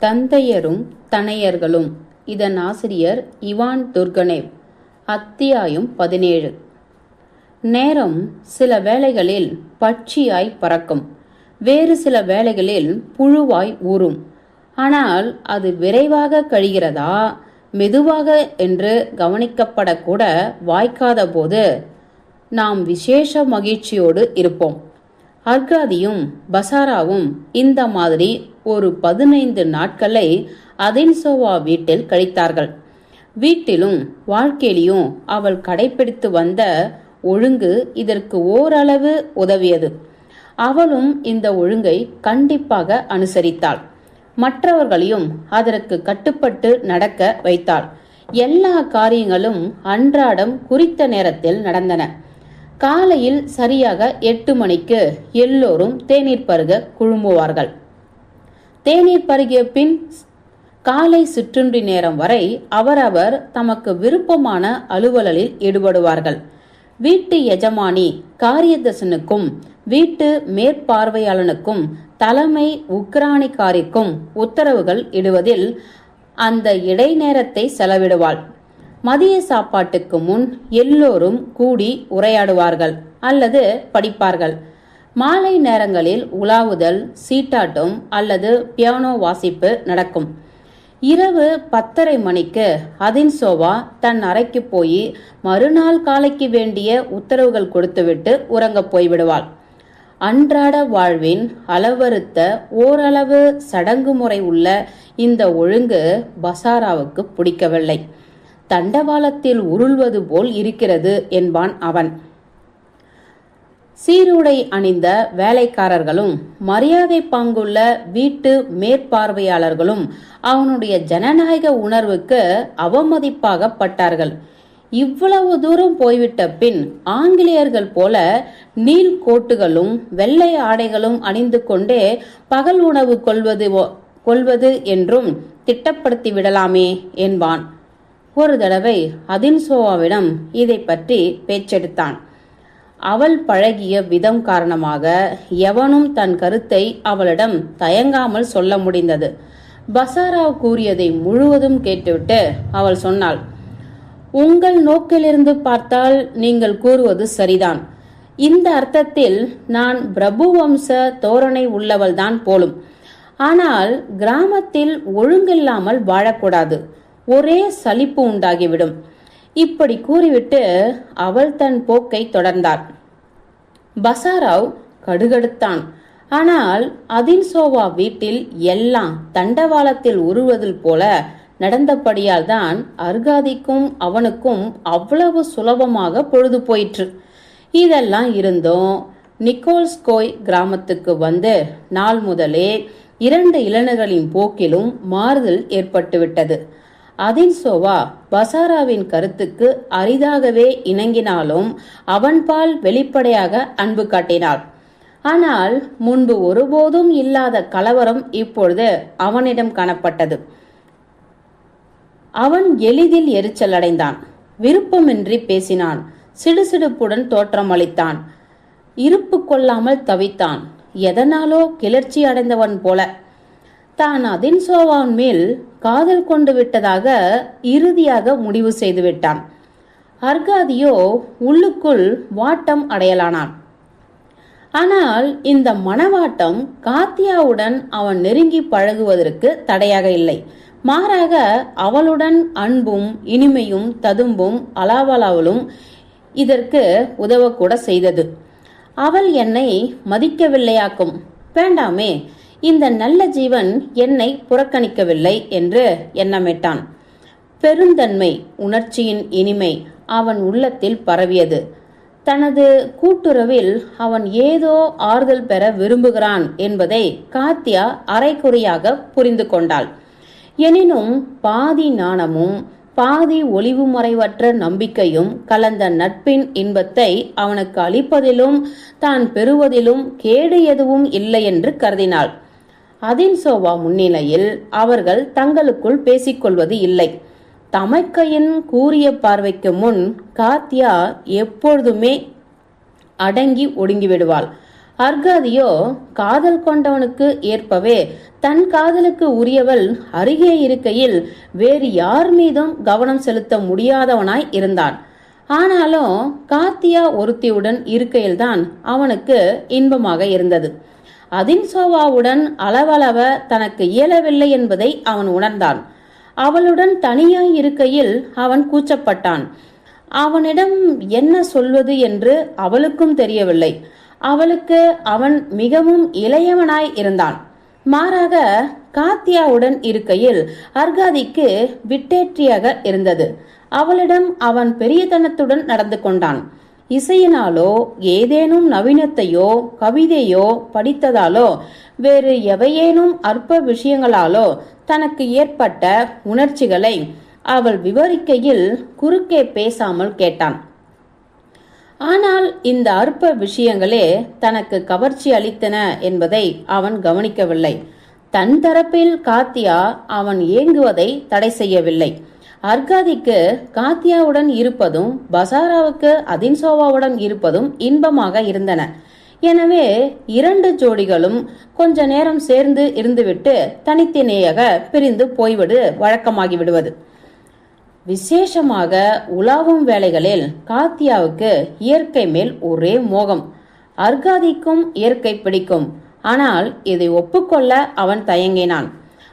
தந்தையரும் தனையர்களும். இதன் ஆசிரியர் Ivan Turgenev. அத்தியாயம் 17. நேரம் சில வேளைகளில் பட்சியாய் பறக்கும், வேறு சில வேளைகளில் புழுவாய் ஊறும். ஆனால் அது விரைவாக கழிகிறதா மெதுவாக என்று கவனிக்கப்படக்கூட வாய்க்காத போது நாம் விசேஷ மகிழ்ச்சியோடு இருப்போம். அர்காதியும் பசாராவும் இந்த மாதிரி ஒரு 15 நாட்களை அதின்சோவா வீட்டில் கழித்தார்கள். வீட்டிலும் வாழ்க்கையிலும் அவள் கடைபிடித்து வந்த ஒழுங்கு இதற்கு ஓரளவு உதவியது. அவளும் இந்த ஒழுங்கை கண்டிப்பாக அனுசரித்தாள். மற்றவர்களையும் அதற்கு கட்டுப்பட்டு நடக்க வைத்தாள். எல்லா காரியங்களும் அன்றாடம் குறித்த நேரத்தில் நடந்தன. காலையில் சரியாக 8 மணிக்கு எல்லோரும் தேநீர் பருக குழுமுவார்கள். தேநீர் பருகிய பின் காலை சிற்றுண்டி நேரம் வரை அவரவர் தமக்கு விருப்பமான அலுவலில் ஈடுபடுவார்கள். வீட்டு எஜமானி காரியதர்சனுக்கும் வீட்டு மேற்பார்வையாளனுக்கும் தலைமை உக்ரானிக்காரிக்கும் உத்தரவுகள் இடுவதில் அந்த இடைநேரத்தை செலவிடுவாள். மதிய சாப்பாட்டுக்கு முன் எல்லோரும் கூடி உரையாடுவார்கள் அல்லது படிப்பார்கள். மாலை நேரங்களில் உலாவுதல், சீட்டாட்டம் அல்லது பியானோ வாசிப்பு நடக்கும். இரவு 10:30 மணிக்கு அதின்சோவா தன் அறைக்கு போய் மறுநாள் காலைக்கு வேண்டிய உத்தரவுகள் கொடுத்துவிட்டு உறங்க போய்விடுவாள். அன்றாட வாழ்வின் அளவறுத்த ஓரளவு சடங்குமுறை உள்ள இந்த ஒழுங்கு பசாராவுக்கு பிடிக்கவில்லை. தண்டவாளத்தில் உருள்வது போல் இருக்கிறது என்பான் அவன். சீருடை அணிந்த வேலைக்காரர்களும் மரியாதை பாங்குள்ள வீட்டு மேற்பார்வையாளர்களும் அவனுடைய ஜனநாயக உணர்வுக்கு அவமதிப்பாகப்பட்டார்கள். இவ்வளவு தூரம் போய்விட்ட பின் ஆங்கிலேயர்கள் போல நீல் கோட்டுகளும் வெள்ளை ஆடைகளும் அணிந்து கொண்டே பகல் உணவு கொள்வது என்றும் திட்டப்படுத்தி விடலாமே என்பான். ஒரு தடவை அதின்சோவாவிடம் இதை பற்றி பேச்செடுத்தான். அவள் பழகிய விதம் காரணமாக எவனும் தன் கருத்தை அவளிடம் தயங்காமல் சொல்ல முடிந்தது. பசாராவ் கூறியதை முழுவதும் கேட்டுவிட்டு அவள் சொன்னாள், உங்கள் நோக்கிலிருந்து பார்த்தால் நீங்கள் கூறுவது சரிதான். இந்த அர்த்தத்தில் நான் பிரபு வம்ச தோரணை உள்ளவள்தான் போலும். ஆனால் கிராமத்தில் ஒழுங்கில்லாமல் வாழக்கூடாது, ஒரே சலிப்பு உண்டாகிவிடும். இப்படி கூறிவிட்டு அவள் தன் போக்கை தொடர்ந்தாள். பசாராவ் கடுகடுத்தான். ஆனால் அதின்சோவா வீட்டில் எல்லாம் தண்டவாளத்தில் உருவதில் போல நடந்தபடியால் தான் அர்காதிக்கும் அவனுக்கும் அவ்வளவு சுலபமாக பொழுது போயிற்று. இதெல்லாம் இருந்தும் நிக்கோல்ஸ்கோய் கிராமத்துக்கு வந்து நாள் முதலே 2 இளைஞர்களின் போக்கிலும் மாறுதல் ஏற்பட்டுவிட்டது. அதின்சோவா பசாராவின் கருத்துக்கு அரிதாகவே இணங்கினாலும் அவன்பால் வெளிப்படையாக அன்பு காட்டினாள். ஆனால் முன்பு ஒருபோதும் இல்லாத கலவரம் இப்பொழுது அவனிடம் காணப்பட்டது. அவன் எளிதில் எரிச்சல் அடைந்தான். விருப்பமின்றி பேசினான். சிடுசிடுப்புடன் தோற்றமளித்தான். இருப்பு கொள்ளாமல் தவித்தான். எதனாலோ கிளர்ச்சி அடைந்தவன் போல. தான் அதின்சோவான் மேல் காதல் கொண்டு விட்டதாக இறுதியாக முடிவு செய்து விட்டான். அர்காதியோ உள்ளுக்குள் வாட்டம் அடையலானான். ஆனால் இந்த மனவாட்டம் காத்தியாவுடன் அவன் நெருங்கி பழகுவதற்கு தடையாக இல்லை. மாறாக அவளுடன் அன்பும் இனிமையும் ததும்பும் அலாவலாவலும் இதற்கு உதவக்கூட செய்தது. அவள் என்னை மதிக்கவில்லையாக்கும், வேண்டாமே, இந்த நல்ல ஜீவன் என்னை புறக்கணிக்கவில்லை என்று எண்ணமிட்டான். பெருந்தன்மை உணர்ச்சியின் இனிமை அவன் உள்ளத்தில் பரவியது. தனது கூட்டுறவில் அவன் ஏதோ ஆறுதல் பெற விரும்புகிறான் என்பதை காத்தியா அரைக்குறையாக புரிந்து கொண்டாள். எனினும் பாதி நாணமும் பாதி ஒளிவு மறைவற்ற நம்பிக்கையும் கலந்த நட்பின் இன்பத்தை அவனுக்கு அளிப்பதிலும் தான் பெறுவதிலும் கேடு எதுவும் இல்லை என்று கருதினாள். அதின்சோவா முன்னிலையில் அவர்கள் தங்களுக்குள் பேசிக்கொள்வது இல்லை. தமக்கையின் கூரிய பார்வைக்கு முன் காத்தியா எப்பொழுதுமே அடங்கி ஒடுங்கிவிடுவாள். அர்காதியோ காதல் கொண்டவனுக்கு ஏற்பவே தன் காதலுக்கு உரியவள் அருகே இருக்கையில் வேறு யார் மீதும் கவனம் செலுத்த முடியாதவனாய் இருந்தான். ஆனாலும் காத்தியா ஒருத்தியுடன் இருக்கையில்தான் அவனுக்கு இன்பமாக இருந்தது. அதின்சோவாவுடன் அளவளவ தனக்கு இயலவில்லை என்பதை அவன் உணர்ந்தான். அவளுடன் தனியாய் இருக்கையில் அவன் கூச்சப்பட்டான். அவனிடம் என்ன சொல்வது என்று அவளுக்கும் தெரியவில்லை. அவளுக்கு அவன் மிகவும் இளையவனாய் இருந்தான். மாறாக காத்தியாவுடன் இருக்கையில் அர்காதிக்கு விட்டேற்றியாக இருந்தது. அவளிடம் அவன் பெரியதனத்துடன் நடந்து கொண்டான். இசையினாலோ ஏதேனும் நவீனத்தையோ கவிதையோ படித்ததாலோ வேறு எவையேனும் அற்ப விஷயங்களாலோ தனக்கு ஏற்பட்ட உணர்ச்சிகளை அவள் விவரிக்கையில் குறுக்கே பேசாமல் கேட்டான். ஆனால் இந்த அற்ப விஷயங்களே தனக்கு கவர்ச்சி அளித்தன என்பதை அவன் கவனிக்கவில்லை. தன் தரப்பில் காத்தியா அவன் ஏங்குவதை தடை செய்யவில்லை. அர்காதிக்கு காத்தியாவுடன் இருப்பதும் பசாராவுக்கு அதின்சோவாவுடன் இருப்பதும் இன்பமாக இருந்தன. எனவே இரண்டு ஜோடிகளும் கொஞ்ச நேரம் சேர்ந்து இருந்துவிட்டு தனித்தனியாக பிரிந்து போய்விடு வழக்கமாகி விடுவது. விசேஷமாக உலாவும் வேளைகளில் காத்தியாவுக்கு இயற்கை மேல் ஒரே மோகம். அர்காதிக்கும் இயற்கை பிடிக்கும். ஆனால் இதை ஒப்புக்கொள்ள அவன் தயங்கினான்.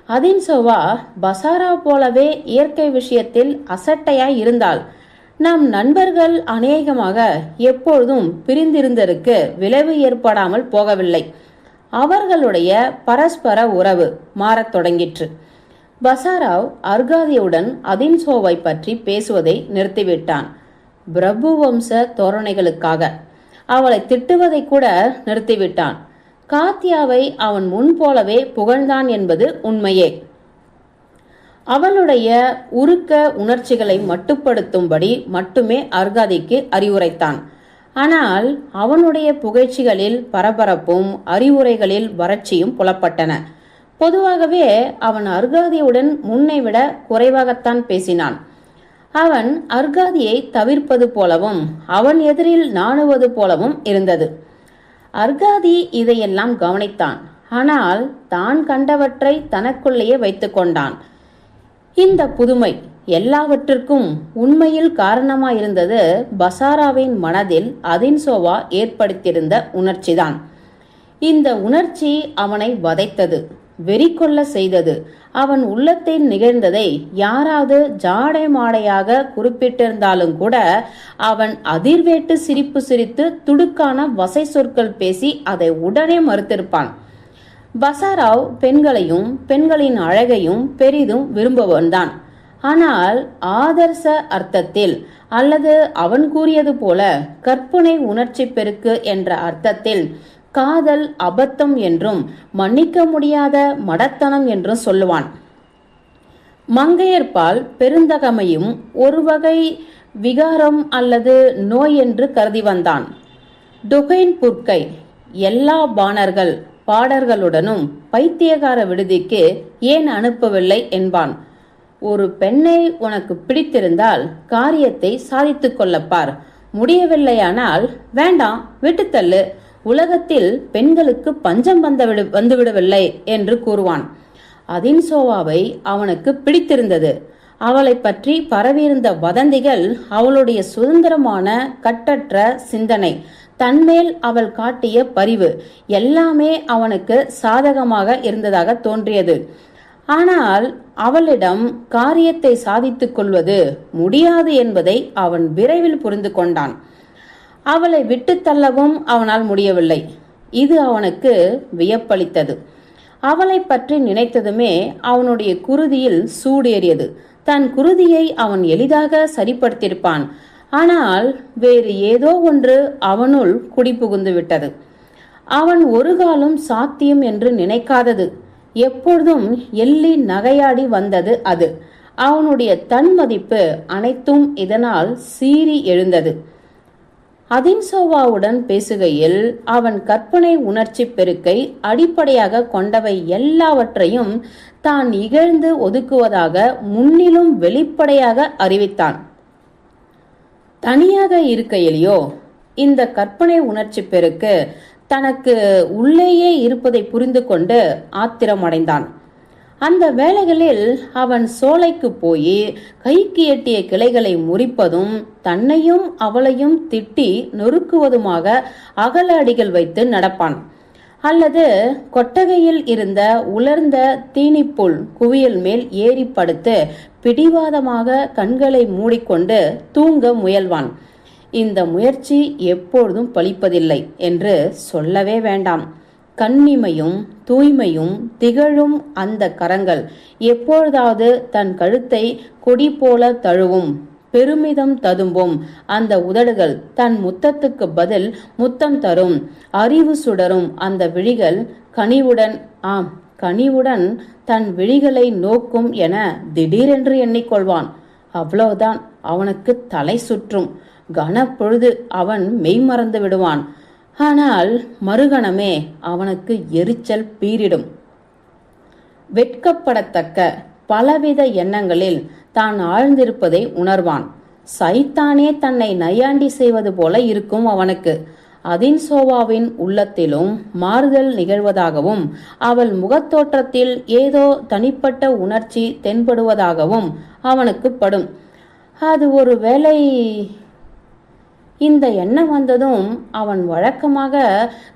அதின்சோவா பசாரா போலவே இயற்கை விஷயத்தில் அசட்டையாய் இருந்தாள். நம் நண்பர்கள் அநேகமாக எப்பொழுதும் பிரிந்திருந்ததற்கு விளைவு ஏற்படாமல் போகவில்லை. அவர்களுடைய பரஸ்பர உறவு மாறத் தொடங்கிற்று. பசாராவ் அர்காதியுடன் அதின்சோவை பற்றி பேசுவதை நிறுத்திவிட்டான். பிரபு வம்ச தோரணைகளுக்காக அவளை திட்டுவதை கூட நிறுத்திவிட்டான். காத்தியாவை அவன் முன் போலவே புகழ்ந்தான் என்பது உண்மையே. அவளுடைய உருக்க உணர்ச்சிகளை மட்டுப்படுத்தும்படி மட்டுமே அர்காதிக்கு அறிவுரைத்தான். ஆனால் அவனுடைய புகழ்ச்சிகளில் பரபரப்பும் அறிவுரைகளில் வறட்சியும் புலப்பட்டன. பொதுவாகவே அவன் அர்காதியுடன் முன்னை விட குறைவாகத்தான் பேசினான். அவன் அர்காதியை தவிர்ப்பது போலவும் அவன் எதிரில் நாணுவது போலவும் இருந்தது. அர்காதி இதையெல்லாம் கவனித்தான். ஆனால் தான் கண்டவற்றை தனக்குள்ளேயே வைத்து கொண்டான். இந்த புதுமை எல்லாவற்றிற்கும் உண்மையில் காரணமாயிருந்தது பசாராவின் மனதில் அதின்சோவா ஏற்படுத்தியிருந்த உணர்ச்சிதான். இந்த உணர்ச்சி அவனை வதைத்தது, வெறி கொள்ள செய்தது. அவன் உள்ளத்தில் நிகழ்ந்ததை யாராவது ஜாடை மாடையாக குறிப்பிட்டிருந்தாலும் கூட அவன் அதிர்வேட்டு சிரிப்பு சிரித்து துடுக்கான வசை சொற்கள் பேசி அதை உடனே மறுத்திருப்பான். பசாராவ் பெண்களையும் பெண்களின் அழகையும் பெரிதும் விரும்புவன்தான். ஆனால் ஆதர்ச அர்த்தத்தில் அல்லது அவன் கூறியது போல கற்பனை உணர்ச்சி பெருக்கு என்ற அர்த்தத்தில் காதல் அபத்தம் என்றும் மன்னிக்க முடியாத மடத்தனம் என்றும் சொல்லுவான். மங்கையர்பால் பெருந்தகமையும் ஒரு வகை விகாரம் அல்லது நோய் என்று கருதி வந்தான். டுகைன் புர்கை எல்லா பாணர்கள் பாடர்களுடனும் பைத்தியகார விடுதிக்கு ஏன் அனுப்பவில்லை என்பான். ஒரு பெண்ணை உனக்கு பிடித்திருந்தால் காரியத்தை சாதித்து கொள்ளப்பார். முடியவில்லையானால் வேண்டாம், விட்டுத்தள்ளு. உலகத்தில் பெண்களுக்கு பஞ்சம் வந்துவிடவில்லை என்று கூறுவான். அதின்சோவாவை அவனுக்கு பிடித்திருந்தது. அவளை பற்றி பரவியிருந்த வதந்திகள் அவளுடைய சுதந்திரமான கட்டற்ற சிந்தனை, தன்மேல் அவள் காட்டிய பரிவு எல்லாமே அவனுக்கு சாதகமாக இருந்ததாக தோன்றியது. ஆனால் அவளிடம் காரியத்தை சாதித்துக் கொள்வது முடியாது என்பதை அவன் விரைவில் புரிந்து கொண்டான். அவளை விட்டு தள்ளவும் அவனால் முடியவில்லை. இது அவனுக்கு வியப்பளித்தது. அவளை பற்றி நினைத்ததுமே அவனுடைய குருதியில் சூடேறியது. தன் குருதியை அவன் எளிதாக சரிப்படுத்தியிருப்பான். ஆனால் வேறு ஏதோ ஒன்று அவனுள் குடிபுகுந்து விட்டது. அவன் ஒரு காலம் சாத்தியம் என்று நினைக்காதது, எப்பொழுதும் எள்ளி நகையாடி வந்தது அது. அவனுடைய தன்மதிப்பு அனைத்தும் இதனால் சீறி எழுந்தது. அதின்சோவாவுடன் பேசுகையில் அவன் கற்பனை உணர்ச்சி பெருக்கை அடிப்படையாக கொண்டவை எல்லாவற்றையும் தான் இகழ்ந்து ஒதுக்குவதாக முன்னிலும் வெளிப்படையாக அறிவித்தான். தனியாக இருக்கையிலையோ இந்த கற்பனை உணர்ச்சி பெருக்கு தனக்கு உள்ளேயே இருப்பதை புரிந்து கொண்டு ஆத்திரமடைந்தான். அந்த வேளைகளில் அவன் சோலைக்கு போய் கைக்கு எட்டிய கிளைகளை முறிப்பதும் தன்னையும் அவளையும் திட்டி நொறுக்குவதுமாக அகல அடிகள் வைத்து நடப்பான். அல்லது கொட்டகையில் இருந்த உலர்ந்த தீனிப்புல் குவியல் மேல் ஏறி படுத்து பிடிவாதமாக கண்களை மூடிக்கொண்டு தூங்க முயல்வான். இந்த முயற்சி எப்பொழுதும் பலிப்பதில்லை என்று சொல்லவே வேண்டாம். கண்ணிமையும் தூய்மையும் திகழும் அந்த கரங்கள் எப்பொழுதாவது தன் கழுத்தை கொடி போல தழுவும். பெருமிதம் ததும்பும் அந்த உதடுகள் தன் முத்தத்துக்கு பதில் முத்தம் தரும். அறிவு சுடரும் அந்த விழிகள் கனிவுடன் தன் விழிகளை நோக்கும் என திடீரென்று எண்ணிக்கொள்வான். அவ்வளவுதான், அவனுக்கு தலை சுற்றும். கனப்பொழுது அவன் மெய்மறந்து விடுவான். ஆனால் மறுகணமே அவனுக்கு எரிச்சல் பீரிடும். வெட்கப்படத்தக்க பலவித எண்ணங்களில் தான் ஆழ்ந்திருப்பதை உணர்வான். சைத்தானே தன்னை நையாண்டி செய்வது போல இருக்கும் அவனுக்கு. அதின்சோவாவின் உள்ளத்திலும் மாறுதல் நிகழ்வதாகவும் அவள் முகத்தோற்றத்தில் ஏதோ தனிப்பட்ட உணர்ச்சி தென்படுவதாகவும் அவனுக்கு படும். அது ஒரு வேளை இந்த எண்ணம் வந்ததும் அவன் வழக்கமாக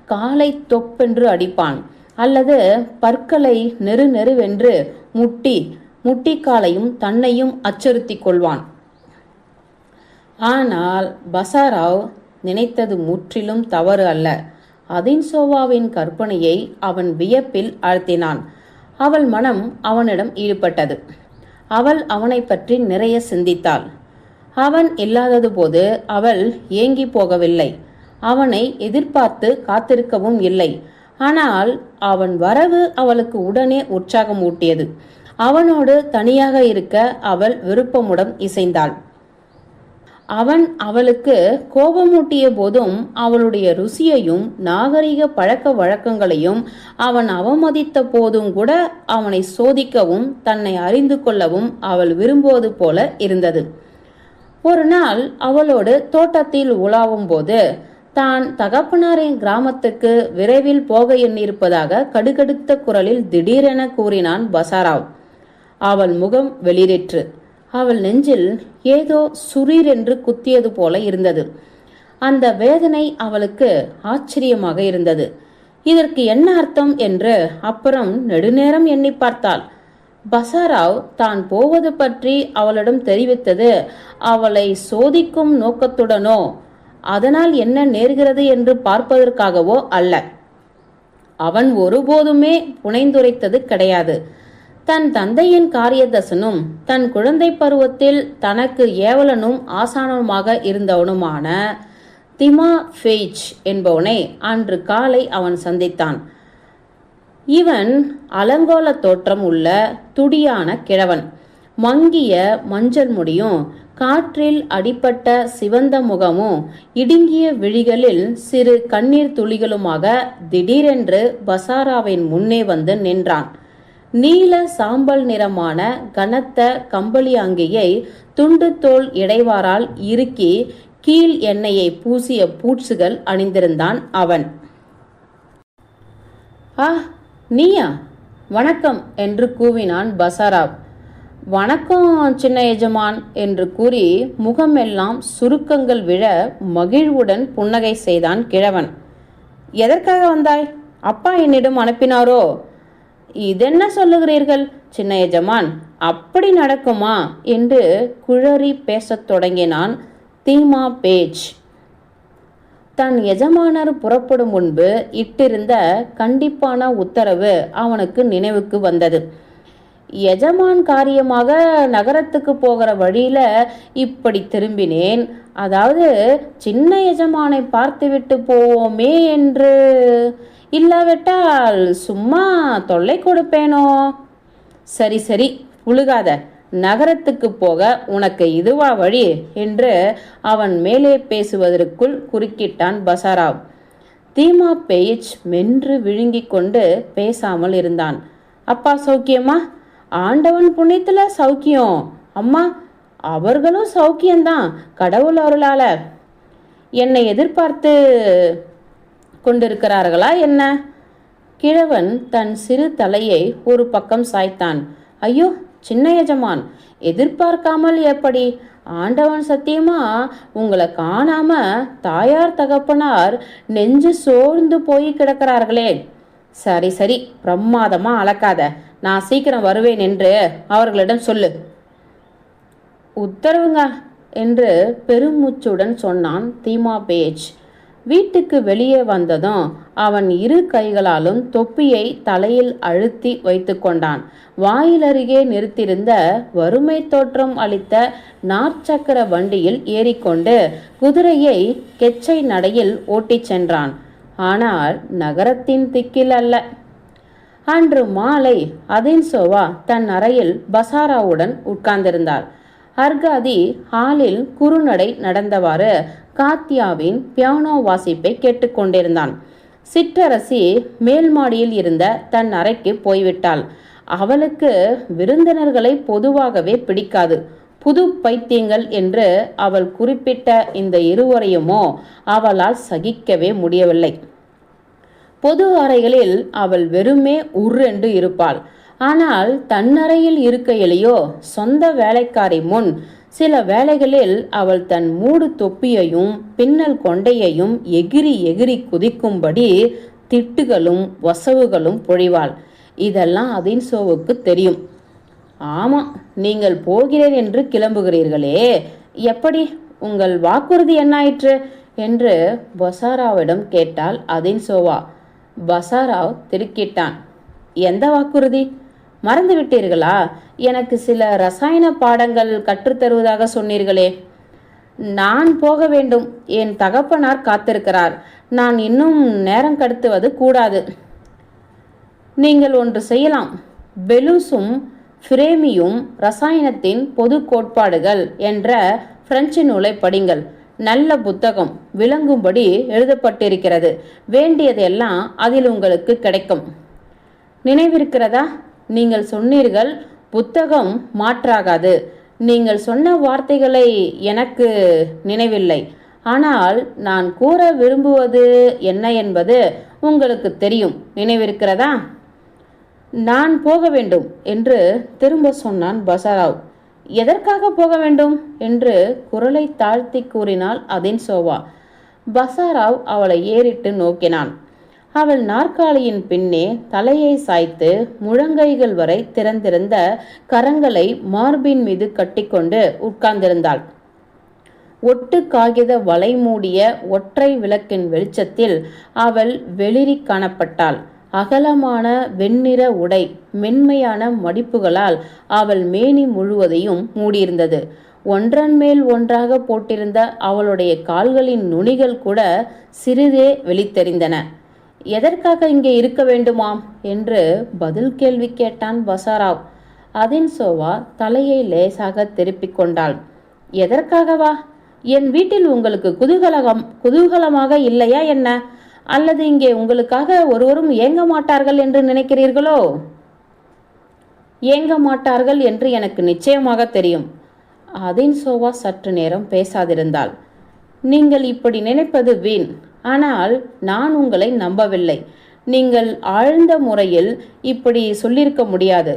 காலை தொப்பென்று அடிப்பான், அல்லது பற்களை நெருவென்று முட்டிக்காலையும் தன்னையும் அச்சுறுத்தி கொள்வான். ஆனால் பசாராவ் நினைத்தது முற்றிலும் தவறு அல்ல. அதின்சோவாவின் கற்பனையை அவன் வியப்பில் ஆழ்த்தினான். அவள் மனம் அவனிடம் ஈடுபட்டது. அவள் அவனை பற்றி நிறைய சிந்தித்தாள். அவன் இல்லாதது போது அவள் ஏங்கி போகவில்லை. அவனை எதிர்பார்த்து காத்திருக்கவும் இல்லை. ஆனால் அவன் வரவு அவளுக்கு உடனே உற்சாகம் ஊட்டியது. அவனோடு தனியாக இருக்க அவள் விருப்பமுடன் இசைந்தாள். அவன் அவளுக்கு கோபமூட்டிய போதும் அவளுடைய ருசியையும் நாகரிக பழக்க வழக்கங்களையும் அவன் அவமதித்த போதும் கூட அவனை சோதிக்கவும் தன்னை அறிந்து கொள்ளவும் அவள் விரும்புவது போல இருந்தது. ஒரு நாள் அவளோடு தோட்டத்தில் உலாவும் போது தான் தகப்பனாரின் கிராமத்துக்கு விரைவில் போக எண்ணியிருப்பதாக கடுகடுத்த குரலில் திடீரென கூறினான் பசாராவ். அவள் முகம் வெளிரிற்று. அவள் நெஞ்சில் ஏதோ சுரீரென்று குத்தியது போல இருந்தது. அந்த வேதனை அவளுக்கு ஆச்சரியமாக இருந்தது. இதற்கு என்ன அர்த்தம் என்று அப்புறம் நெடுநேரம் எண்ணி பார்த்தாள். பசாராவ் தான் போவது பற்றி அவளிடம் தெரிவித்தது அவளை சோதிக்கும் நோக்கத்துடனோ அதனால் என்ன நேர்கிறது என்று பார்ப்பதற்காகவோ அல்ல. அவன் ஒருபோதுமே புனைந்துரைத்தது கிடையாது. தன் தந்தையின் காரியதசனும் தன் குழந்தை பருவத்தில் தனக்கு ஏவலனும் ஆசானமாக இருந்தவனுமான திமாஃபேஜ் என்பவனை அன்று காலை அவன் சந்தித்தான். இவன் அலங்கோல தோற்றம் உள்ள துடியான கிழவன். மங்கிய மஞ்சள் முடியும், காற்றில் அடிப்பட்ட சிவந்த முகமும் இடுங்கிய விழிகளில் சிறு கண்ணீர் துளிகளுமாக திடீரென்று பசாராவின் முன்னே வந்து நின்றான். நீல சாம்பல் நிறமான கனத்த கம்பளி அங்கியை துண்டு தோல் இடைவாரால் இறுக்கி கீழ் எண்ணெயை பூசிய பூட்சுகள் அணிந்திருந்தான் அவன். நீயா? வணக்கம் என்று கூவினான் பசாராவ். வணக்கம் சின்ன எஜமான் என்று கூறி முகமெல்லாம் சுருக்கங்கள் விழ மகிழ்வுடன் புன்னகை செய்தான் கிழவன். எதற்காக வந்தாய்? அப்பா என்னிடம் அனுப்பினாரோ? இதென்ன சொல்லுகிறீர்கள் சின்ன எஜமான், அப்படி நடக்குமா என்று குழறி பேசத் தொடங்கினான் திமாஃபேஜ். தன் எஜமானர் புறப்படும் முன்பு இட்டிருந்த கண்டிப்பான உத்தரவு அவனுக்கு நினைவுக்கு வந்தது. எஜமான் காரியமாக நகரத்துக்கு போகிற வழியில இப்படி திரும்பினேன். அதாவது சின்ன எஜமானை பார்த்துவிட்டு போவோமே என்று. இல்லாவிட்டால் சும்மா தொல்லை கொடுப்பேனோ? சரி சரி, உழுகாத. நகரத்துக்கு போக உனக்கு இதுவா வழி என்று அவன் மேலே பேசுவதற்குள் குறுக்கிட்டான் பசாராவ். திமாஃபேஜ் மென்று விழுங்கிக் கொண்டு பேசாமல் இருந்தான். அப்பா சௌக்கியமா? ஆண்டவன் புண்ணியத்துல சௌக்கியம். அம்மா அவர்களும் சௌக்கியம்தான், கடவுள் அருளால. என்னை எதிர்பார்த்து கொண்டிருக்கிறார்களா என்ன? கிழவன் தன் சிறு தலையை ஒரு பக்கம் சாய்த்தான். ஐயோ சின்ன எஜமான், எதிர்பார்க்காமல் எப்படி? ஆண்டவன் சத்தியமா உங்களை காணாம தாயார் தகப்பனார் நெஞ்சு சோர்ந்து போய் கிடக்கிறார்களே. சரி சரி, பிரமாதமா அளக்காத, நான் சீக்கிரம் வருவேன் என்று அவர்களிடம் சொல்லு. உத்தரவுங்க என்று பெருமூச்சுடன் சொன்னான் தீமா பேஜ். வீட்டுக்கு வெளியே வந்ததும் அவன் இரு கைகளாலும் தொப்பியை தலையில் அழுத்தி வைத்து கொண்டான். வாயிலருகே நிறுத்தியிருந்த வறுமை தோற்றம் அளித்த நாற்சக்கர வண்டியில் ஏறிக்கொண்டு குதிரையை கெச்சை நடையில் ஓட்டிச் சென்றான். ஆனால் நகரத்தின் திக்கில் அல்ல. அன்று மாலை அதின்சோவா தன் அறையில் பசாராவுடன் உட்கார்ந்திருந்தாள். அர்காதி ஹாலில் குறுநடை நடந்தவாறு காத்யாவின் பியானோ வாசிப்பை கேட்டுக்கொண்டிருந்தான். சிற்றரசி மேல் மாடியில் இருந்த தன் அறைக்கு போய்விட்டாள். அவளுக்கு விருந்தினர்களை பொதுவாகவே பிடிக்காது. புது பைத்தியங்கள் என்று அவள் குறிப்பிட்ட இந்த இருவரையுமோ அவளால் சகிக்கவே முடியவில்லை. பொது அறைகளில் அவள் வெறுமே உர்ரென்று இருப்பாள். ஆனால் தன்னறையில் இருக்கையிலேயோ சொந்த வேலைக்காரி முன் சில வேளைகளில் அவள் தன் மூடு தொப்பியையும் பின்னல் கொண்டையையும் எகிரி எகிரி குதிக்கும்படி திட்டுகளும் வசவுகளும் பொழிவாள். இதெல்லாம் அதின்சோவுக்கு தெரியும். ஆமாம், நீங்கள் போகிறேன் என்று கிளம்புகிறீர்களே, எப்படி? உங்கள் வாக்குறுதி என்னாயிற்று என்று பசாராவிடம் கேட்டாள் அதின்சோவா. பசாராவ் திடுக்கிட்டான். எந்த வாக்குறுதி? மறந்து விட்டீர்களா? எனக்கு சில ரசாயன பாடங்கள் கற்றுத்தருவதாக சொன்னீர்களே. நான் போக வேண்டும். என் தகப்பனார் காத்திருக்கிறார். நான் இன்னும் நேரம் கடத்துவது கூடாது. நீங்கள் ஒன்று செய்யலாம். பெலூஸும் ஃப்ரேமியும் ரசாயனத்தின் பொது கோட்பாடுகள் என்ற பிரெஞ்சு நூலை படிங்கள். நல்ல புத்தகம், விளங்கும்படி எழுதப்பட்டிருக்கிறது. வேண்டியதெல்லாம் அதில் உங்களுக்கு கிடைக்கும். நினைவிருக்கிறதா? நீங்கள் சொன்னீர்கள் புத்தகம் மாற்றாகாது. நீங்கள் சொன்ன வார்த்தைகளை எனக்கு நினைவில்லை. ஆனால் நான் கூற விரும்புவது என்ன என்பது உங்களுக்கு தெரியும். நினைவிருக்கிறதா? நான் போக வேண்டும் என்று திரும்ப சொன்னான் பசாராவ். எதற்காக போக வேண்டும் என்று குரலை தாழ்த்தி கூறினாள் அதின்சோவா. பசாராவ் அவளை ஏறிட்டு நோக்கினான். அவள் நாற்காலியின் பின்னே தலையை சாய்த்து முழங்கைகள் வரை திறந்திருந்த கரங்களை மார்பின் மீது கட்டிக்கொண்டு உட்கார்ந்திருந்தாள். ஒட்டு காகித வலை மூடிய ஒற்றை விளக்கின் வெளிச்சத்தில் அவள் வெளிரி காணப்பட்டாள். அகலமான வெண்ணிற உடை மென்மையான மடிப்புகளால் அவள் மேனி முழுவதையும் மூடியிருந்தது. ஒன்றன் மேல் ஒன்றாக போட்டிருந்த அவளுடைய கால்களின் நுனிகள் கூட சிறிதே வெளித்தெரிந்தன. எதற்காக இங்கே இருக்க வேண்டுமாம் என்று பதில் கேள்வி கேட்டான் பசாராவ். அதின்சோவா தலையை லேசாக திருப்பிக் கொண்டாள். எதற்காகவா? என் வீட்டில் உங்களுக்கு குதூகலமாக இல்லையா என்ன? அல்லது இங்கே உங்களுக்காக ஒருவரும் ஏங்க மாட்டார்கள் என்று நினைக்கிறீர்களோ? ஏங்க மாட்டார்கள் என்று எனக்கு நிச்சயமாக தெரியும். அதின்சோவா சற்று நேரம் பேசாதிருந்தாள். நீங்கள் இப்படி நினைப்பது வீண். ஆனால் நான் உங்களை நம்பவில்லை. நீங்கள் ஆழ்ந்த முறையில் இப்படி சொல்லியிருக்க முடியாது.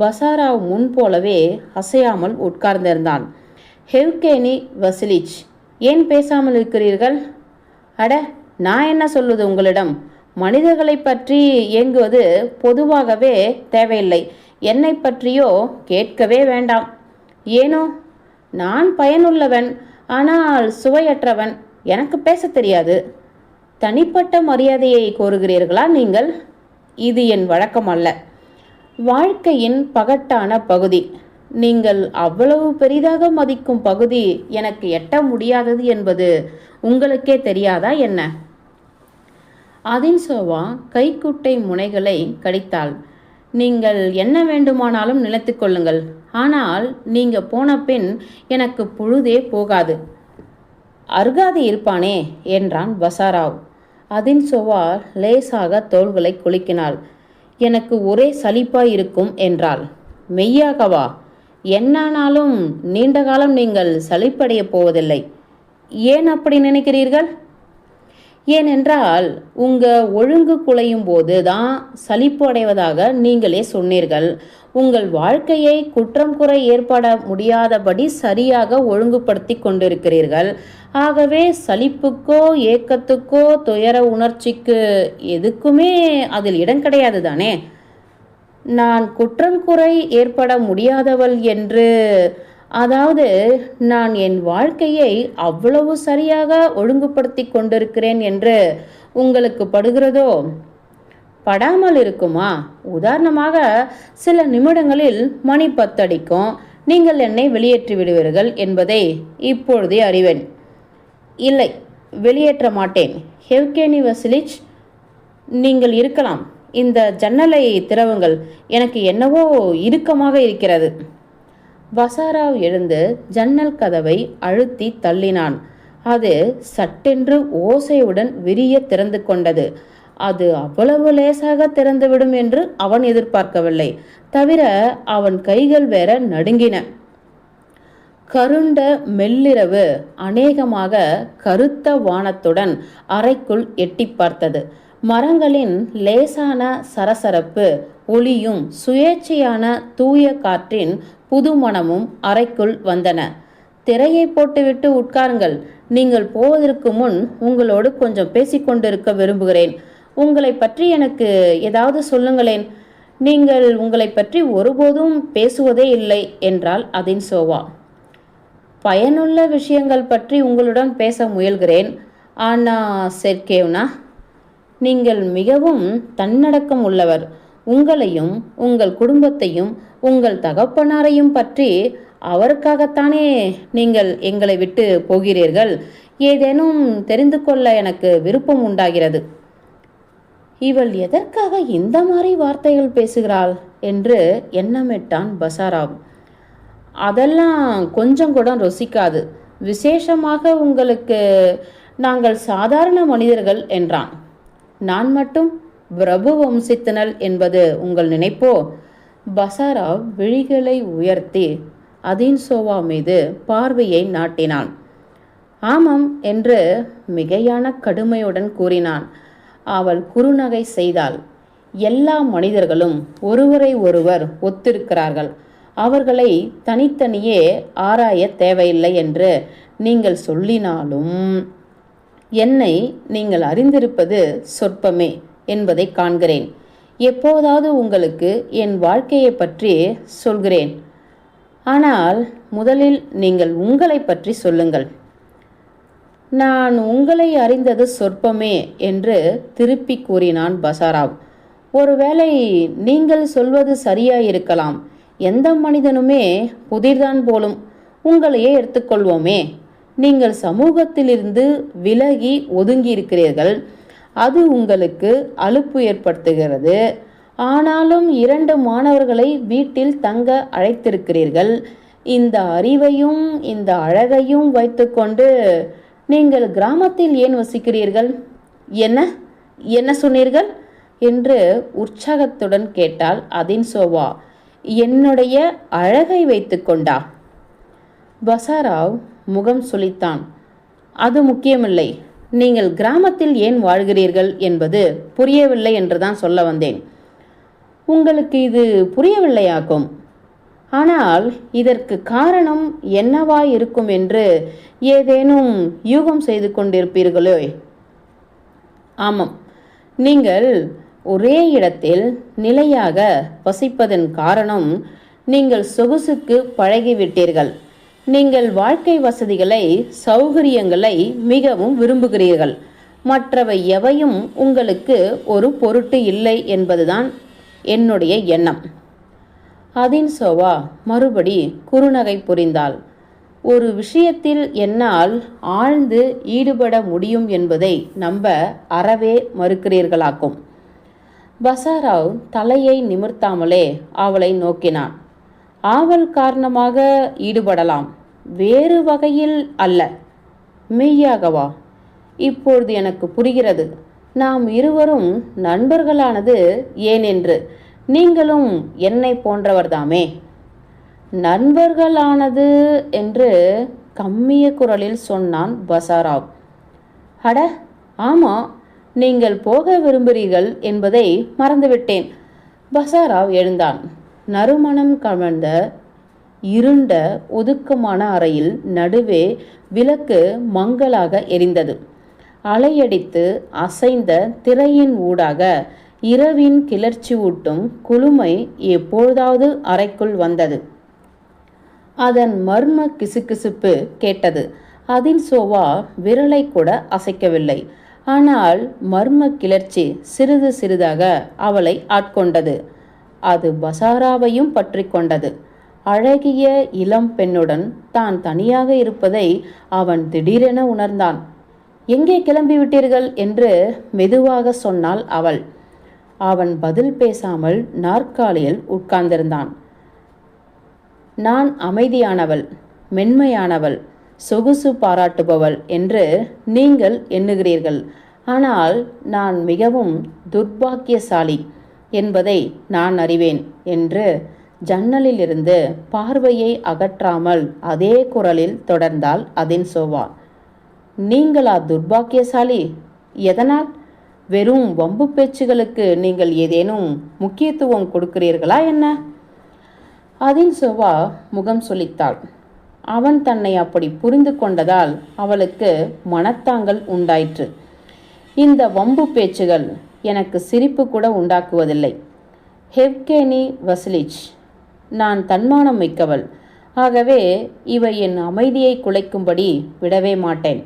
பசாராவ் முன் போலவே அசையாமல் உட்கார்ந்திருந்தான். ஹெவ்கேனி வசிலிச், ஏன் பேசாமல் இருக்கிறீர்கள்? அட, நான் என்ன சொல்வது உங்களிடம்? மனிதர்களை பற்றி ஏங்குவது பொதுவாகவே தேவையில்லை. என்னை பற்றியோ கேட்கவே வேண்டாம். ஏனோ? நான் பயனுள்ளவன், ஆனால் சுவையற்றவன். எனக்கு பேச தெரியாது. தனிப்பட்ட மரியாதையை கோருகிறீர்களா நீங்கள்? இது என் வழக்கம் அல்ல. வாழ்க்கையின் பகட்டான பகுதி. நீங்கள் அவ்வளவு பெரிதாக மதிக்கும் பகுதி எனக்கு எட்ட முடியாதது என்பது உங்களுக்கே தெரியாதா என்ன? அதின்சோவா கைக்குட்டை முனைகளை கடித்தாள். நீங்கள் என்ன வேண்டுமானாலும் நினைத்து கொள்ளுங்கள். ஆனால் நீங்க போன பின் எனக்கு பொழுதே போகாது. அர்காதி இருப்பானே என்றான் பசாராவ். அதின்சோவா லேசாக தோள்களை குலுக்கினாள். எனக்கு ஒரே சலிப்பாய் இருக்கும் என்றாள். மெய்யாகவா? என்னானாலும் நீண்ட காலம் நீங்கள் சலிப்படைய போவதில்லை. ஏன் அப்படி நினைக்கிறீர்கள்? ஏனென்றால் ஒழுங்கு குலையும் போது தான் சலிப்பு அடைவதாக நீங்களே சொன்னீர்கள். உங்கள் வாழ்க்கையை குற்றம் குறை ஏற்பட முடியாதபடி சரியாக ஒழுங்குபடுத்தி கொண்டிருக்கிறீர்கள். ஆகவே சலிப்புக்கோ ஏக்கத்துக்கோ துயர உணர்ச்சிக்கு எதுக்குமே அதில் இடம் கிடையாது தானே. நான் குற்றம் குறை ஏற்பட முடியாதவள் என்று, அதாவது நான் என் வாழ்க்கையை அவ்வளவு சரியாக ஒழுங்குபடுத்தி கொண்டிருக்கிறேன் என்று உங்களுக்கு படுகிறதோ? படாமல் இருக்குமா? உதாரணமாக, சில நிமிடங்களில் மணி 10 அடிக்கும், நீங்கள் என்னை வெளியேற்றி விடுவீர்கள் என்பதை இப்பொழுதே அறிவேன். இல்லை, வெளியேற்ற மாட்டேன். ஹெவ்கேனி வசிலிச், நீங்கள் இருக்கலாம். இந்த ஜன்னலை திறவுங்கள், எனக்கு என்னவோ இறுக்கமாக இருக்கிறது. பசாராவ் எழுந்து ஜன்னல் கதவை அழுத்தி தள்ளினான். அது சட்டென்று ஓசையுடன் விரிய திறந்து கொண்டது. அது அவ்வளவு லேசாக திறந்துவிடும் என்று அவன் எதிர்பார்க்கவில்லை. தவிர அவன் கைகள் வேற நடுங்கின. கருண்ட மெல்லிரவு அநேகமாக கருத்த வானத்துடன் அறைக்குள் எட்டி பார்த்தது. மரங்களின் லேசான சரசரப்பு ஒளியும் சுயேட்சையான தூய காற்றின் புதுமணமும் அறைக்குள் வந்தன. திரையை போட்டுவிட்டு உட்காருங்கள். நீங்கள் போவதற்கு முன் உங்களோடு கொஞ்சம் பேசிக்கொண்டிருக்க விரும்புகிறேன். உங்களை பற்றி எனக்கு ஏதாவது சொல்லுங்களேன். நீங்கள் உங்களை பற்றி ஒருபோதும் பேசுவதே இல்லை என்றாள் அதின்சோவா. பயனுள்ள விஷயங்கள் பற்றி உங்களுடன் பேச முயல்கிறேன். ஆனா செர்கேவ்னா, நீங்கள் மிகவும் தன்னடக்கம் உள்ளவர். உங்களையும் உங்கள் குடும்பத்தையும் உங்கள் தகப்பனாரையும் பற்றி அவருக்காகத்தானே நீங்கள் எங்களை விட்டு போகிறீர்கள். ஏதேனும் தெரிந்து கொள்ள எனக்கு விருப்பம் உண்டாகிறது. இவள் எதற்காக இந்த மாதிரி வார்த்தைகள் பேசுகிறாள் என்று எண்ணமிட்டான் பசாராவ். அதெல்லாம் கொஞ்சம் கூட ருசிக்காது. விசேஷமாக உங்களுக்கு நாங்கள் சாதாரண மனிதர்கள் என்றான். நான் மட்டும் பிரபு வம்சித்தனல் என்பது உங்கள் நினைப்போ? பசாராவ் விழிகளை உயர்த்தி அதின்சோவா மீது பார்வையை நாட்டினான். ஆமாம் என்று மிகையான கடுமையுடன் கூறினான். அவள் குறுநகை செய்தாள். எல்லா மனிதர்களும் ஒருவரை ஒருவர் ஒத்திருக்கிறார்கள். அவர்களை தனித்தனியே ஆராய தேவையில்லை என்று நீங்கள் சொல்லினாலும் என்னை நீங்கள் அறிந்திருப்பது சொற்பமே என்பதை காண்கிறேன். எப்போதாவது உங்களுக்கு என் வாழ்க்கையை பற்றி சொல்கிறேன். ஆனால் முதலில் நீங்கள் உங்களை பற்றி சொல்லுங்கள். நான் உங்களை அறிந்தது சொற்பமே என்று திருப்பி கூறினான் பசாராவ். ஒருவேளை நீங்கள் சொல்வது சரியாயிருக்கலாம். எந்த மனிதனுமே புதிர்தான் போலும். உங்களையே எடுத்துக்கொள்வோமே. நீங்கள் சமூகத்திலிருந்து விலகி ஒதுங்கி இருக்கிறீர்கள். அது உங்களுக்கு அலுப்பு ஏற்படுத்துகிறது. ஆனாலும் 2 மாணவர்களை வீட்டில் தங்க அழைத்திருக்கிறீர்கள். இந்த அறிவையும் இந்த அழகையும் வைத்துக்கொண்டு நீங்கள் கிராமத்தில் ஏன் வசிக்கிறீர்கள்? என்ன என்ன சொன்னீர்கள் என்று உற்சாகத்துடன் கேட்டாள் அதின்சோவா. என்னுடைய அழகை வைத்துக்கொண்டா? பசாராவ் முகம் சுளித்தான். அது முக்கியமில்லை. நீங்கள் கிராமத்தில் ஏன் வாழ்கிறீர்கள் என்பது புரியவில்லை என்றுதான் சொல்ல வந்தேன். உங்களுக்கு இது புரியவில்லையாக்கும். ஆனால் இதற்கு காரணம் என்னவாய் இருக்கும் என்று ஏதேனும் யூகம் செய்து கொண்டிருப்பீர்களோ? ஆமாம், நீங்கள் ஒரே இடத்தில் நிலையாக வசிப்பதன் காரணம் நீங்கள் சொகுசுக்கு பழகிவிட்டீர்கள். நீங்கள் வாழ்க்கை வசதிகளை, சௌகரியங்களை மிகவும் விரும்புகிறீர்கள். மற்றவை எவையும் உங்களுக்கு ஒரு பொருட்டு இல்லை என்பதுதான் என்னுடைய எண்ணம். அதின்சோவா மறுபடி குறுநகை புரிந்தாள். ஒரு விஷயத்தில் என்னால் ஆழ்ந்து ஈடுபட முடியும் என்பதை நம்ப அறவே மறுக்கிறீர்களாக்கும். பசாராவ் தலையை நிமிர்த்தாமலே அவளை நோக்கினான். ஆவல் காரணமாக ஈடுபடலாம், வேறு வகையில் அல்ல. மெய்யாகவா? இப்பொழுது எனக்கு புரிகிறது. நாம் இருவரும் நண்பர்களானது ஏனென்று. நீங்களும் என்னை போன்றவர்தாமே. நண்பர்களானது என்று கம்மிய குரலில் சொன்னான் பசாராவ். அட, ஆமாம், நீங்கள் போக விரும்புகிறீர்கள் என்பதை மறந்துவிட்டேன். பசாராவ் எழுந்தான். நறுமணம் கமழ்ந்த இருண்ட ஒதுக்கமான அறையில் நடுவே விளக்கு மங்கலாக எரிந்தது. அலையடித்து அசைந்த திரையின் ஊடாக இரவின் கிளர்ச்சி ஊட்டும் குளுமை எப்பொழுதாவது அறைக்குள் வந்தது. அதன் மர்ம கிசுகிசுப்பு கேட்டது. அதின் சோவா விரலை கூட அசைக்கவில்லை. ஆனால் மர்ம கிளர்ச்சி சிறிது சிறிதாக அவளை ஆட்கொண்டது. அது பசாராவையும் பற்றி கொண்டது. அழகிய இளம் பெண்ணுடன் தான் தனியாக இருப்பதை அவன் திடீரென உணர்ந்தான். எங்கே கிளம்பிவிட்டீர்கள் என்று மெதுவாக சொன்னாள் அவள். அவன் பதில் பேசாமல் நாற்காலியில் உட்கார்ந்திருந்தான். நான் அமைதியானவள், மென்மையானவள், சொகுசு பாராட்டுபவள் என்று நீங்கள் எண்ணுகிறீர்கள். ஆனால் நான் மிகவும் துர்பாக்கியசாலி என்பதை நான் அறிவேன் என்று ஜன்னலிலிருந்து பார்வையை அகற்றாமல் அதே குரலில் தொடர்ந்தாள் அதின்சோவா. நீங்களா துர்பாக்கியசாலி? எதனால்? வெறும் வம்பு பேச்சுகளுக்கு நீங்கள் ஏதேனும் முக்கியத்துவம் கொடுக்கிறீர்களா என்ன? அதின்சோவா முகம் சொலித்தாள். அவன் தன்னை அப்படி புரிந்து கொண்டதால் அவளுக்கு மனத்தாங்கல் உண்டாயிற்று. இந்த வம்பு பேச்சுகள் எனக்கு சிரிப்பு கூட உண்டாக்குவதில்லை. ஹெவ்கேனி வசிலிச், நான் தன்மானம் மிக்கவள். ஆகவே இவை என் அமைதியை குலைக்கும்படி விடவே மாட்டேன்.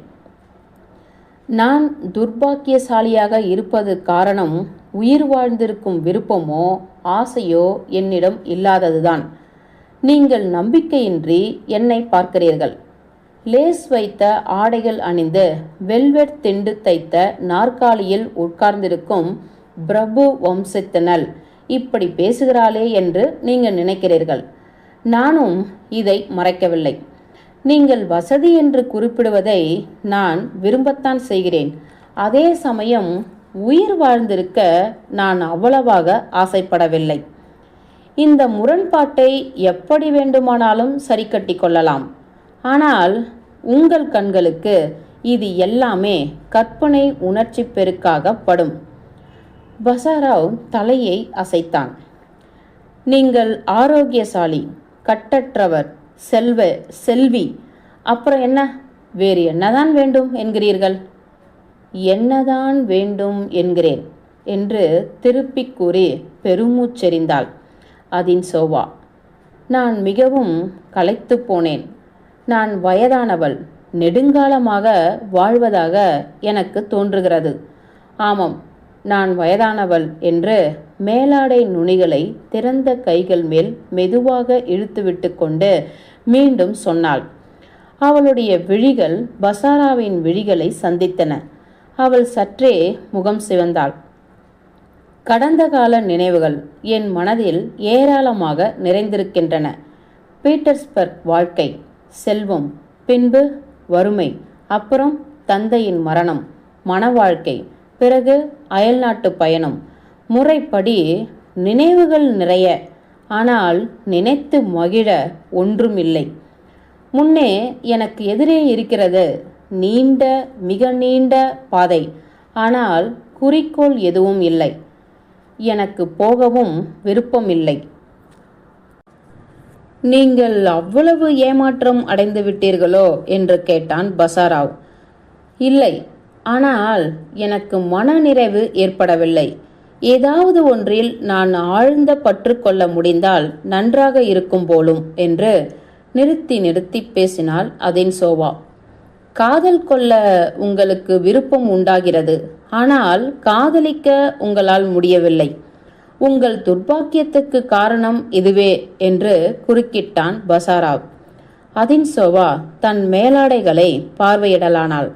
நான் துர்பாக்கியசாலியாக இருப்பது காரணம் உயிர் வாழ்ந்திருக்கும் விருப்பமோ ஆசையோ என்னிடம் இல்லாததுதான். நீங்கள் நம்பிக்கையின்றி என்னை பார்க்கிறீர்கள். லேஸ் வைத்த ஆடைகள் அணிந்து வெல்வெட் திண்டு தைத்த நாற்காலியில் உட்கார்ந்திருக்கும் பிரபு வம்சத்தினல் இப்படி பேசுகிறாளே என்று நீங்கள் நினைக்கிறீர்கள். நானும் இதை மறைக்கவில்லை. நீங்கள் வசதி என்று குறிப்பிடுவதை நான் விரும்பத்தான் செய்கிறேன். அதே சமயம் உயிர் வாழ்ந்திருக்க நான் அவ்வளவாக ஆசைப்படவில்லை. இந்த முரண்பாட்டை எப்படி வேண்டுமானாலும் சரி கட்டி கொள்ளலாம். ஆனால் உங்கள் கண்களுக்கு இது எல்லாமே கற்பனை உணர்ச்சி பெருக்காகப்படும். பசாராவ் தலையை அசைத்தான். நீங்கள் ஆரோக்கியசாலி, கட்டற்றவர், செல்வி, அப்புறம் என்ன? வேறு என்னதான் வேண்டும் என்கிறீர்கள்? என்னதான் வேண்டும் என்கிறேன் என்று திருப்பிக் கூறி பெருமூச்செறிந்தாள் அதின்சோவா. நான் மிகவும் களைத்து போனேன். நான் வயதானவள், நெடுங்காலமாக வாழ்வதாக எனக்கு தோன்றுகிறது. ஆமாம், நான் வயதானவள் என்று மேலாடை நுனிகளை திறந்த கைகள் மேல் மெதுவாக இழுத்துவிட்டு கொண்டு மீண்டும் சொன்னாள். அவளுடைய விழிகள் பசாராவின் விழிகளை சந்தித்தன. அவள் சற்றே முகம் சிவந்தாள். கடந்த கால நினைவுகள் என் மனதில் ஏராளமாக நிறைந்திருக்கின்றன. பீட்டர்ஸ்பர்க் வாழ்க்கை, செல்வம், பின்பு வறுமை, அப்புறம் தந்தையின் மரணம், மன வாழ்க்கை, பிறகு அயல்நாட்டு பயணம். முறைப்படி நினைவுகள் நிறைய, ஆனால் நினைத்து மகிழ ஒன்றுமில்லை. முன்னே எனக்கு எதிரே இருக்கிறது நீண்ட, மிக நீண்ட பாதை. ஆனால் குறிக்கோள் எதுவும் இல்லை. எனக்கு போகவும் விருப்பமில்லை. நீங்கள் அவ்வளவு ஏமாற்றம் அடைந்து விட்டீர்களோ என்று கேட்டான் பசாராவ். இல்லை, ஆனால் எனக்கு மனநிறைவு ஏற்படவில்லை. ஏதாவது ஒன்றில் நான் ஆழ்ந்த பற்று கொள்ள முடிந்தால் நன்றாக இருக்கும் போலும் என்று நிறுத்தி நிறுத்தி பேசினாள் அதின்சோவா. காதல் கொள்ள உங்களுக்கு விருப்பம் உண்டாகிறது, ஆனால் காதலிக்க உங்களால் முடியவில்லை. உங்கள் துர்பாக்கியத்துக்கு காரணம் இதுவே என்று குறுக்கிட்டான் பசாராவ். அதின்சோவா தன் மேலாடைகளை பார்வையிடலானாள்.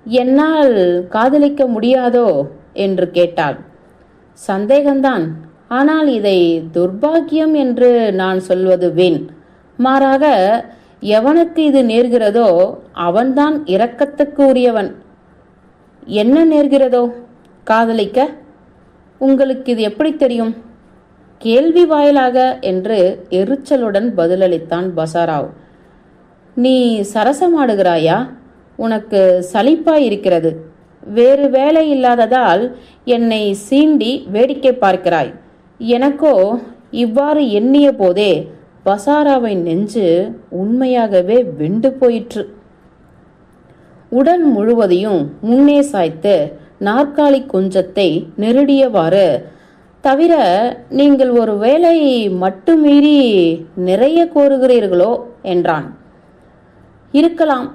என்னால் காதலிக்க முடியாதோ என்று கேட்டாள். சந்தேகம்தான். ஆனால் இதை துர்பாக்கியம் என்று நான் சொல்வது வீண். மாறாக எவனுக்கு இது நேர்கிறதோ அவன்தான் இரக்கத்துக்கு உரியவன். என்ன நேர்கிறதோ? காதலிக்க? உங்களுக்கு இது எப்படி தெரியும்? கேள்வி வாயிலாக என்று எரிச்சலுடன் பதிலளித்தான் பசாராவ். நீ சரசமாடுகிறாயா? உனக்கு சலிப்பாய் இருக்கிறது. வேறு வேலை இல்லாததால் என்னை சீண்டி வேடிக்கை பார்க்கிறாய். எனக்கோ இவ்வாறு எண்ணிய போதே பசாராவின் நெஞ்சு உண்மையாகவே வெண்டு போயிற்று. உடல் முழுவதையும் முன்னே சாய்த்து நாற்காலி குஞ்சத்தை நெருடியவாறு, தவிர நீங்கள் ஒரு வேலை மட்டுமீறி நிறைய கோருகிறீர்களோ என்றான். இருக்கலாம்.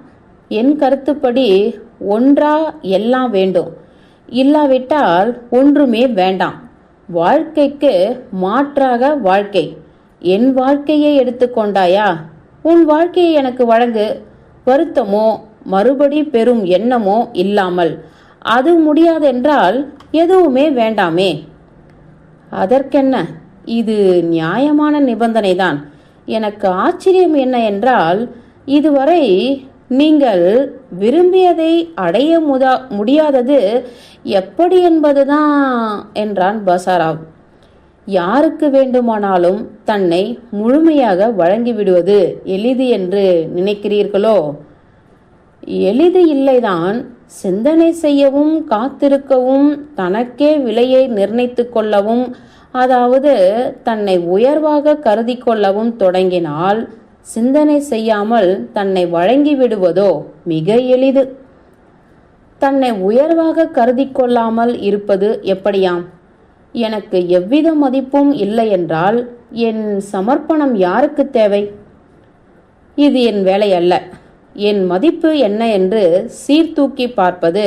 என் கருத்துப்படி ஒன்றா எல்லாம் வேண்டும், இல்லாவிட்டால் ஒன்றுமே வேண்டாம். வாழ்க்கைக்கு மாற்றாக வாழ்க்கை. என் வாழ்க்கையை எடுத்துக்கொண்டாயா? உன் வாழ்க்கையை எனக்கு வழங்கு. வருத்தமோ மறுபடி பெறும் எண்ணமோ இல்லாமல். அது முடியாதென்றால் எதுவுமே வேண்டாமே. அதற்கென்ன, இது நியாயமான நிபந்தனைதான். எனக்கு ஆச்சரியம் என்ன என்றால், இதுவரை நீங்கள் விரும்பியதை அடைய முடியாதது எப்படி என்பதுதான் என்றான் பசாராவ். யாருக்கு வேண்டுமானாலும் தன்னை முழுமையாக வழங்கிவிடுவது எளிது என்று நினைக்கிறீர்களோ? எளிது இல்லைதான். சிந்தனை செய்யவும், காத்திருக்கவும், தனக்கே விலையை நிர்ணயித்து கொள்ளவும், அதாவது தன்னை உயர்வாக கருதி கொள்ளவும் தொடங்கினால் சிந்தனை செய்யாமல் தன்னை வழங்கி விடுவதோ மிக எளிது. தன்னை உயர்வாக கருதி கொள்ளாமல் இருப்பது எப்படியாம்? எனக்கு எவ்வித மதிப்பும் இல்லை என்றால் என் சமர்ப்பணம் யாருக்கு தேவை? இது என் வேலை அல்ல. என் மதிப்பு என்ன என்று சீர்தூக்கி பார்ப்பது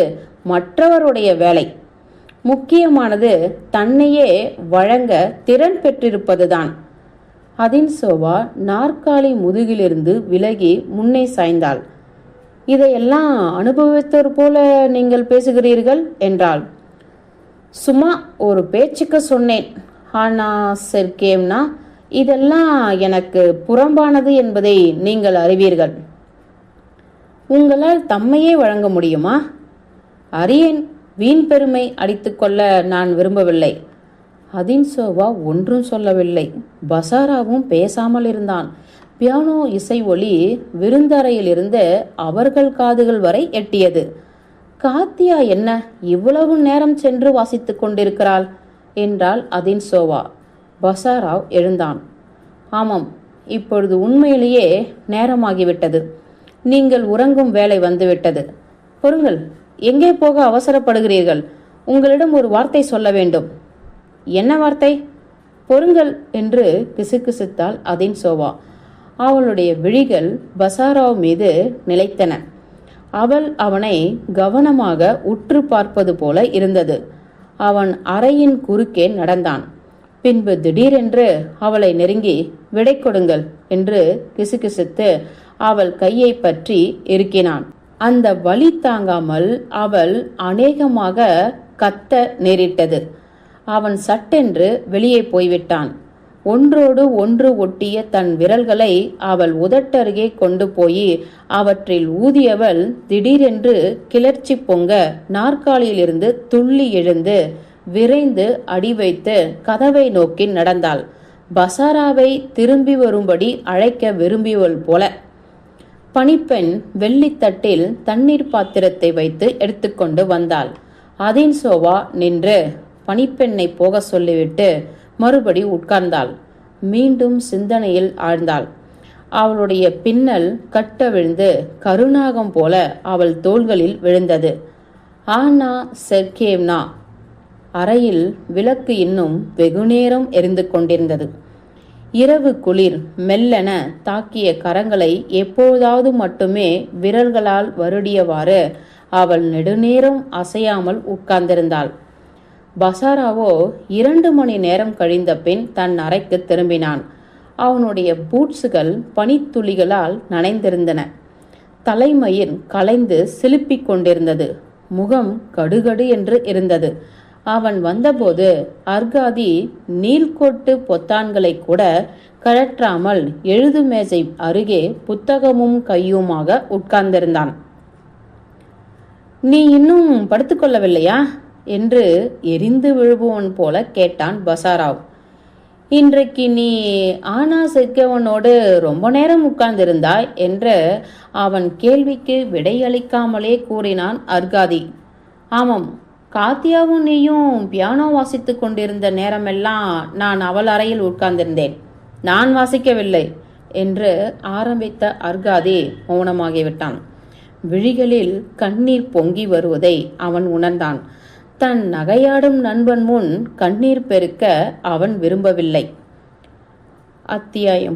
மற்றவருடைய வேலை. முக்கியமானது தன்னையே வழங்க திறன் பெற்றிருப்பதுதான். அதின்சோவா நாற்காலி முதுகிலிருந்து விலகி முன்னே சாய்ந்தாள். இதையெல்லாம் அனுபவித்தவர் போல நீங்கள் பேசுகிறீர்கள் என்றாள். சும்மா ஒரு பேச்சுக்கு சொன்னேன். ஆனா செர்கேவ்னா, இதெல்லாம் எனக்கு புறம்பானது என்பதை நீங்கள் அறிவீர்கள். உங்களால் தம்மையே வழங்க முடியுமா? அறியேன். வீண் பெருமை அடித்துக்கொள்ள நான் விரும்பவில்லை. அதின்சோவா ஒன்றும் சொல்லவில்லை. பசாராவும் பேசாமல் இருந்தான். பியானோ இசை ஒலி விருந்தறையிலிருந்து அவர்கள் காதுகள் வரை எட்டியது. காத்தியா என்ன இவ்வளவு நேரம் சென்று வாசித்துக் கொண்டிருக்கிறாள் என்றாள் அதின்சோவா. பசாராவ் எழுந்தான். ஆமாம், இப்பொழுது உண்மையிலேயே நேரமாகிவிட்டது. நீங்கள் உறங்கும் வேலை வந்துவிட்டது. பொறுங்கள், எங்கே போக அவசரப்படுகிறீர்கள்? உங்களிடம் ஒரு வார்த்தை சொல்ல வேண்டும். என்ன வார்த்தை? பொறுங்கள் என்று கிசுகிசுத்தாள் அதின்சோவா. அவளுடைய விழிகள் பசாராவ் மீது நிலைத்தன. அவள் அவனை கவனமாக உற்று பார்ப்பது போல இருந்தது. அவன் அறையின் குறுக்கே நடந்தான். பின்பு திடீரென்று அவளை நெருங்கி விடை கொடுங்கள் என்று கிசுகிசுத்து அவள் கையை பற்றி இறுக்கினான். அந்த வலி தாங்காமல் அவள் அநேகமாக கத்த நேரிட்டது. அவன் சட்டென்று வெளியே போய்விட்டான். ஒன்றோடு ஒன்று ஒட்டிய தன் விரல்களை அவள் உதட்டருகே கொண்டு போய் அவற்றில் ஊதியவள் திடீரென்று கிளர்ச்சி பொங்க நாற்காலியிலிருந்து துள்ளி எழுந்து விரைந்து அடி வைத்து கதவை நோக்கி நடந்தாள். பசாராவை திரும்பி வரும்படி அழைக்க விரும்பியவள் போல. பணிப்பெண் வெள்ளித்தட்டில் தண்ணீர் பாத்திரத்தை வைத்து எடுத்துக்கொண்டு வந்தாள். அதின்சோவா நின்று பணிப்பெண்ணை போக சொல்லிவிட்டு மறுபடி உட்கார்ந்தாள். மீண்டும் சிந்தனையில் ஆழ்ந்தாள். அவளுடைய பின்னல் கட்டவிழ்ந்து கருநாகம் போல அவள் தோள்களில் விழுந்தது. ஆனா செர்கேவ்னா. அறையில் விளக்கு இன்னும் வெகுநேரம் எரிந்து கொண்டிருந்தது. இரவு குளிர் மெல்லென தாக்கிய கரங்களை எப்போதாவது மட்டுமே விரல்களால் வருடியவாறு அவள் நெடுநேரம் அசையாமல் உட்கார்ந்திருந்தாள். பசாராவோ 2 மணி நேரம் கழிந்த பின் தன் அறைக்கு திரும்பினான். அவனுடைய பூட்ஸுகள் பனித்துளிகளால் நனைந்திருந்தன. தலைமயிர் கலைந்து சிலுப்பிக் கொண்டிருந்தது. முகம் கடுகடு என்று இருந்தது. அவன் வந்தபோது அர்காதி நீள்கோட்டு பொத்தான்களை கூட கழற்றாமல் எழுது மேஜை அருகே புத்தகமும் கையுமாக உட்கார்ந்திருந்தான். நீ இன்னும் படுத்துக்கொள்ளவில்லையா என்று எரிந்து விழுபவன் போல கேட்டான் பசாராவ். இன்றைக்கு நீ ஆனா செர்கேவனோடு ரொம்ப நேரம் உட்கார்ந்திருந்தாய் என்று அவன் கேள்விக்கு விடையளிக்காமலே கூறினான் அர்காதி. ஆமாம், காத்தியாவும் நீயும் பியானோ வாசித்து கொண்டிருந்த நேரமெல்லாம் நான் அவள் அறையில் உட்கார்ந்திருந்தேன். நான் வாசிக்கவில்லை என்று ஆரம்பித்த அர்காதி மௌனமாகிவிட்டான். விழிகளில் கண்ணீர் பொங்கி வருவதை அவன் உணர்ந்தான். தன் நகையாடும் நண்பன் முன் கண்ணீர் பெருக்க அவன் விரும்பவில்லை. அத்தியாயம்